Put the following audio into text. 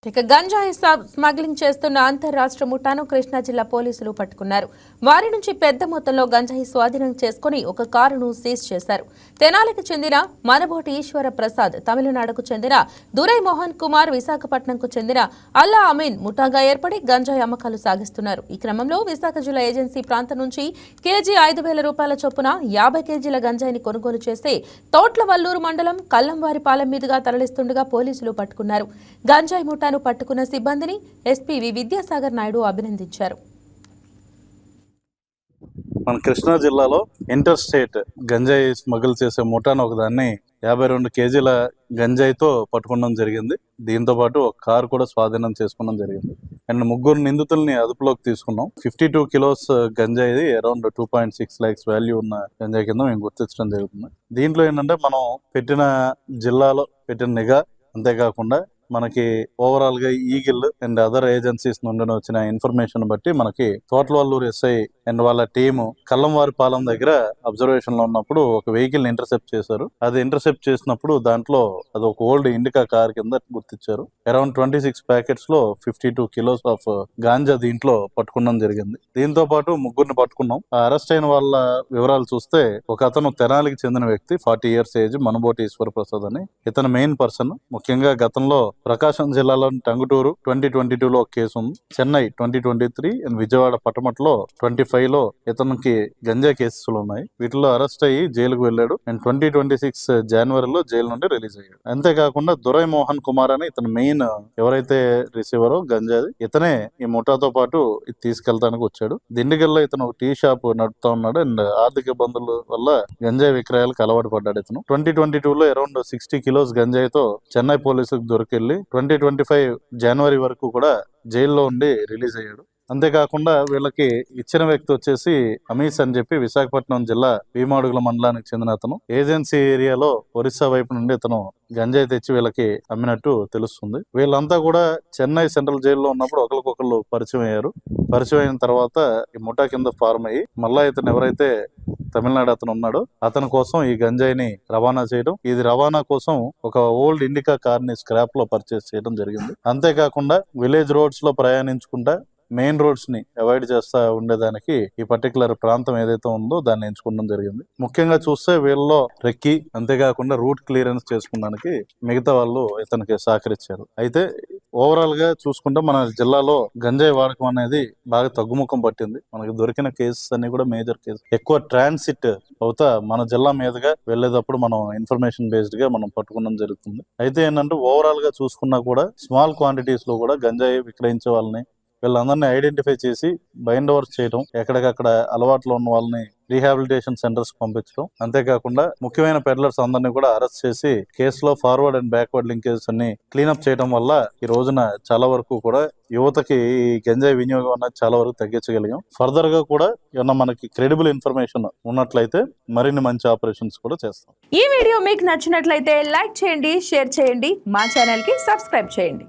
ఇక గంజాయి స్మగ్లింగ్ చేస్తున్న అంతర్రాష్ట్ర ముఠాను కృష్ణా జిల్లా పోలీసులు పట్టుకున్నారు. వారి నుంచి పెద్ద మొత్తంలో గంజాయి స్వాధీనం చేసుకుని ఒక కారును సీజ్ చేశారు. తెనాలికి చెందిన మనబోటి ఈశ్వర ప్రసాద్, తమిళనాడుకు చెందిన దురై మోహన్ కుమార్, విశాఖపట్నంకు చెందిన అల్లా అమీన్ ముఠాగా ఏర్పడి గంజాయి అమ్మకాలు సాగిస్తున్నారు. ఈ క్రమంలో విశాఖ జిల్లా ఏజెన్సీ ప్రాంతం నుంచి కేజీ 5,000 రూపాయల చొప్పున 50 కేజీల గంజాయిని కొనుగోలు చేసి తోట్లవల్లూరు మండలం కల్లంవారిపాలెం మీదుగా తరలిస్తుండగా పోలీసులు పట్టుకున్నారు. గంజాయి ముఠాను పట్టుకున్న సిబ్బందిని ఎస్పీ విద్యాసాగర్ నాయుడు అభినందించారు. మన కృష్ణా జిల్లాలో ఇంటర్ స్టేట్ గంజాయి స్మగుల్ చేసే ముఠాను ఒకదాన్ని 52 కేజీల గంజాయితో పట్టుకోవడం జరిగింది. దీంతో పాటు ఒక కారు కూడా స్వాధీనం చేసుకోవడం జరిగింది. అండ్ 3 నిందితుల్ని అదుపులోకి తీసుకున్నాం. 52 కిలోస్ గంజాయి అరౌండ్ 2.6 lakhs వాల్యూ ఉన్న గంజాయి కింద మేము గుర్తించడం జరుగుతుంది. దీంట్లో ఏంటంటే మనం పెట్టిన జిల్లాలో పెట్టిన నిఘా, అంతేకాకుండా మనకి ఓవరాల్ గా ఈగిల్ అండ్ అదర్ ఏజెన్సీస్ నుండి వచ్చిన ఇన్ఫర్మేషన్ బట్టి మనకి తోటలవల్లూరు ఎస్ఐ అండ్ వాళ్ళ టీము కల్లంవారిపాలెం దగ్గర అబ్జర్వేషన్ లో ఉన్నప్పుడు ఒక వెహికల్ ఇంటర్సెప్ట్ చేశారు. అది ఇంటర్సెప్ట్ చేసినప్పుడు దాంట్లో అది ఒక ఓల్డ్ ఇండికా కార్ కింద గుర్తించారు. అరౌండ్ 26 ప్యాకెట్స్ లో 52 కిలోస్ ఆఫ్ గాంజా దీంట్లో పట్టుకోవడం జరిగింది. దీంతో పాటు 3 పట్టుకున్నాం. అరెస్ట్ అయిన వాళ్ళ వివరాలు చూస్తే ఒక అతను తెనాలికి చెందిన వ్యక్తి, 40 years ఏజ్, మనబోటి ఈశ్వర ప్రసాద్ అని. ఇతను మెయిన్ పర్సన్. ముఖ్యంగా గతంలో ప్రకాశం జిల్లాలోని టంగుటూరు 2022లో ఒక కేసు ఉంది. చెన్నై 2023 అండ్ విజయవాడ పట్టమట్లో 25లో ఇతనికి గంజా కేసులు ఉన్నాయి. వీటిలో అరెస్ట్ అయ్యి జైలుకు వెళ్ళాడు. అండ్ 2026 జనవరిలో జైలు నుండి రిలీజ్ అయ్యాడు. అంతేకాకుండా దురై మోహన్ కుమార్ అని ఇతను మెయిన్ ఎవరైతే రిసీవరో గంజాది, ఇతనే ఈ ముఠాతో పాటు ఇది తీసుకెళ్తానికి వచ్చాడు. దిండిగల్లో ఇతను టీ షాప్ నడుపుతా ఉన్నాడు. అండ్ ఆర్థిక ఇబ్బందుల వల్ల గంజాయి విక్రయాలకు అలవాటు పడ్డాడు. ఇతను 2022లో అరౌండ్ 60 కిలోస్ గంజాయితో చెన్నై పోలీసులకు దొరికెళ్లి 2025 జనవరి వరకు కూడా జైల్లో ఉండి రిలీజ్ అయ్యాడు. అంతేకాకుండా వీళ్ళకి ఇచ్చిన వ్యక్తి వచ్చేసి అమీస్ అని చెప్పి విశాఖపట్నం జిల్లా భీమాడుగుల మండలానికి చెందిన అతను. ఏజెన్సీ ఏరియాలో ఒరిస్సా వైపు నుండి ఇతను గంజాయి తెచ్చి వీళ్ళకి అమ్మినట్టు తెలుస్తుంది. వీళ్ళంతా కూడా చెన్నై సెంట్రల్ జైల్లో ఉన్నప్పుడు ఒకరికొకరు పరిచయం అయ్యారు. పరిచయం అయిన తర్వాత ఈ ముఠా కింద ఫార్మ్ అయ్యి మళ్ళా ఇతను ఎవరైతే తమిళనాడు అతను ఉన్నాడు, అతని కోసం ఈ గంజాయిని రవాణా చేయడం, ఇది రవాణా కోసం ఒక ఓల్డ్ ఇండికా కార్ ని స్క్రాప్ లో పర్చేస్ చేయడం జరిగింది. అంతేకాకుండా విలేజ్ రోడ్స్ లో ప్రయాణించుకుంటా మెయిన్ రోడ్స్ ని అవాయిడ్ చేస్తా ఉండేదానికి ఈ పర్టికులర్ ప్రాంతం ఏదైతే ఉందో దాన్ని ఎంచుకోవడం జరిగింది. ముఖ్యంగా చూస్తే వీళ్ళలో రెక్కి, అంతేకాకుండా రూట్ క్లియరెన్స్ చేసుకోవడానికి మిగతా వాళ్ళు ఇతనికి సహకరించారు. అయితే ఓవరాల్ గా చూసుకుంటే మన జిల్లాలో గంజాయి వాడకం అనేది బాగా తగ్గుముఖం పట్టింది. మనకి దొరికిన కేసెస్ అన్ని కూడా మేజర్ కేసు. ఎక్కువ ట్రాన్సిట్ అవుతా మన జిల్లా మీదుగా వెళ్లేటప్పుడు మనం ఇన్ఫర్మేషన్ బేస్డ్ గా మనం పట్టుకోవడం జరుగుతుంది. అయితే ఏంటంటే ఓవరాల్ గా చూసుకున్నా కూడా స్మాల్ క్వాంటిటీస్ లో కూడా గంజాయి విక్రయించే వాళ్ళని వీళ్ళందరినీ ఐడెంటిఫై చేసి బైండ్ ఓవర్ చేయడం, ఎక్కడికక్కడ అలవాట్లో ఉన్న వాళ్ళని రీహాబిలిటేషన్ సెంటర్స్ పంపించడం, అంతేకాకుండా ముఖ్యమైన పెడ్లర్స్ అందరినీ కూడా అరెస్ట్ చేసి కేసులో ఫార్వర్డ్ అండ్ బ్యాక్వర్డ్ లింకేజెస్ అన్ని క్లీనప్ చేయడం వల్ల ఈ రోజున చాలా వరకు కూడా యువతకి ఈ గంజాయి వినియోగం అనేది చాలా వరకు తగ్గించగలిగాం. ఫర్దర్ గా కూడా ఏమన్నా మనకి క్రెడిబుల్ ఇన్ఫర్మేషన్ ఉన్నట్లయితే మరిన్ని మంచి ఆపరేషన్స్ కూడా చేస్తాం. ఈ వీడియో మీకు నచ్చినట్లయితే లైక్ చేయండి, షేర్ చేయండి, మా ఛానల్ కి సబ్స్క్రైబ్ చేయండి.